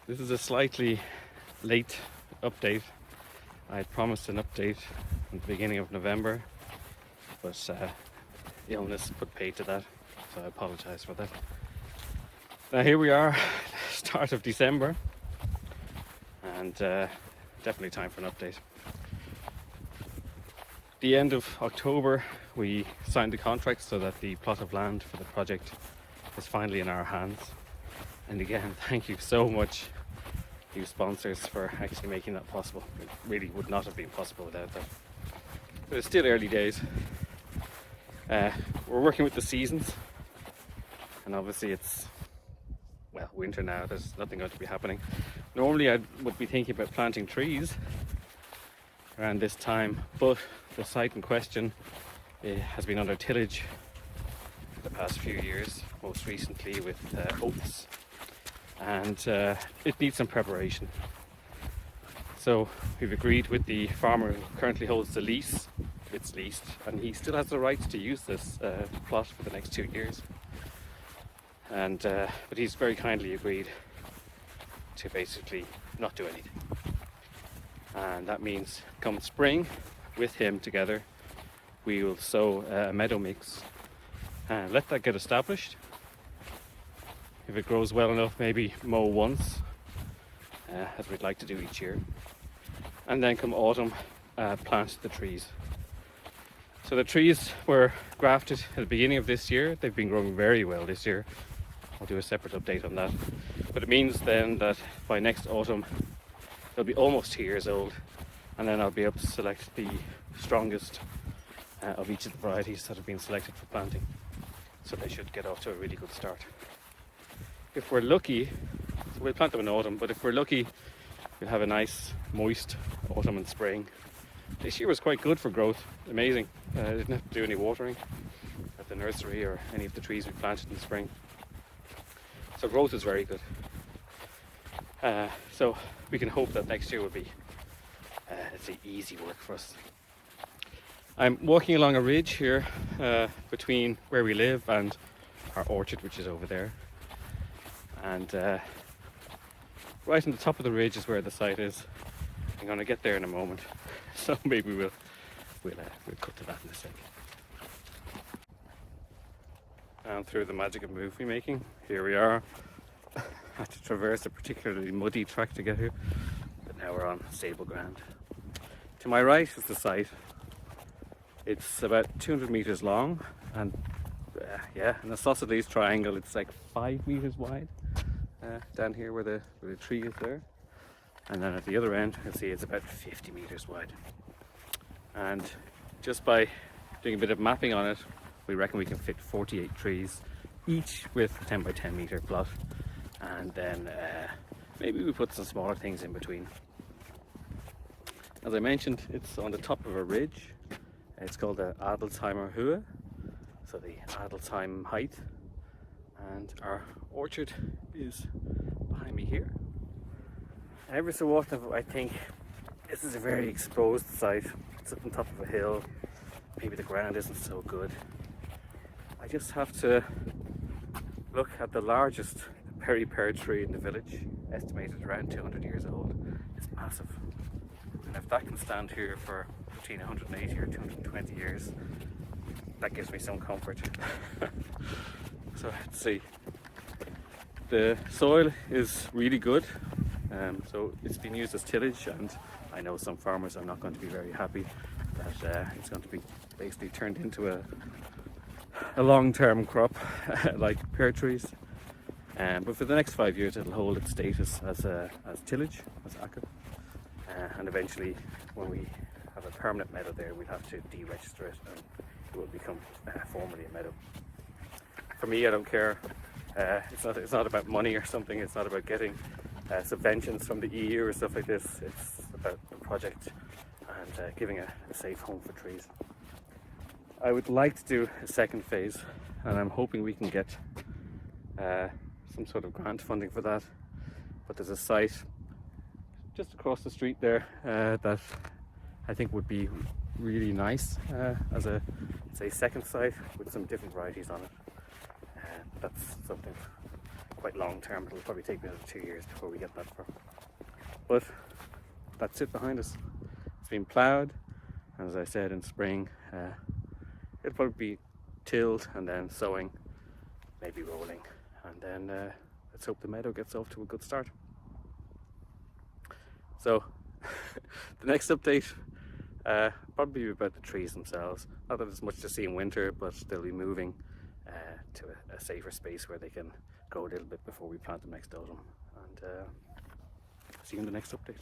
This is a slightly late update. I had promised an update at the beginning of November, but illness put paid to that, so I apologise for that. Now here we are, start of December, and definitely time for an update. The end of October we signed the contract so that the plot of land for the project is finally in our hands. And again, thank you so much, you sponsors, for actually making that possible. It really would not have been possible without that. But it's still early days. We're working with the seasons, and obviously it's, well, winter now. There's nothing going to be happening. Normally I would be thinking about planting trees around this time, but the site in question has been under tillage for the past few years, most recently with oats, and it needs some preparation. So we've agreed with the farmer who currently holds the lease. It's leased, and he still has the rights to use this plot for the next 2 years. And but he's very kindly agreed to basically not do anything. And that means come spring, with him together, we will sow a meadow mix and let that get established. If it grows well enough, maybe mow once, as we'd like to do each year. And then come autumn, plant the trees. So the trees were grafted at the beginning of this year. They've been growing very well this year. I'll do a separate update on that. But it means then that by next autumn, they'll be almost 2 years old. And then I'll be able to select the strongest of each of the varieties that have been selected for planting. So they should get off to a really good start. If we're lucky, so we'll plant them in autumn, but if we're lucky, we'll have a nice moist autumn and spring. This year was quite good for growth, amazing. I didn't have to do any watering at the nursery or any of the trees we planted in the spring. So growth is very good. So we can hope that next year will be, let's say, easy work for us. I'm walking along a ridge here between where we live and our orchard, which is over there. And right on the top of the ridge is where the site is. I'm going to get there in a moment, so maybe we'll cut to that in a sec. And through the magic of movie making, here we are. Had to traverse a particularly muddy track to get here, but now we're on stable ground. To my right is the site. It's about 200 meters long, and in a isosceles triangle, it's like 5 meters wide. Down here where the tree is there, and then at the other end you'll see it's about 50 meters wide. And just by doing a bit of mapping on it, we reckon we can fit 48 trees, each with a 10 by 10 meter plot, and then maybe we put some smaller things in between. As I mentioned, it's on the top of a ridge. It's called the Adelsheimer Höhe, so the Adelsheim height, and our orchard is behind me here. And every so often I think this is a very exposed site. It's up on top of a hill, maybe the ground isn't so good. I just have to look at the largest berry pear tree in the village, estimated around 200 years old. It's massive, and if that can stand here for between 180 or 220 years, that gives me some comfort. So let's see. The soil is really good, so it's been used as tillage, and I know some farmers are not going to be very happy that it's going to be basically turned into a long-term crop like pear trees. But for the next 5 years it'll hold its status as tillage, as acker, and eventually when we have a permanent meadow there, we'll have to deregister it and it will become formally a meadow. For me, I don't care. It's not about money or something. It's not about getting subventions from the EU or stuff like this. It's about the project and giving a safe home for trees. I would like to do a second phase, and I'm hoping we can get some sort of grant funding for that. But there's a site just across the street there that I think would be really nice as a, say, second site with some different varieties on it. That's something quite long term. It'll probably take me another 2 years before we get that far. But that's it behind us. It's been ploughed, and as I said, in spring, it'll probably be tilled and then sowing, maybe rolling, and then let's hope the meadow gets off to a good start. So the next update, probably about the trees themselves. Not that there's much to see in winter, but they'll be moving to a safer space where they can grow a little bit before we plant them next autumn. And see you in the next update.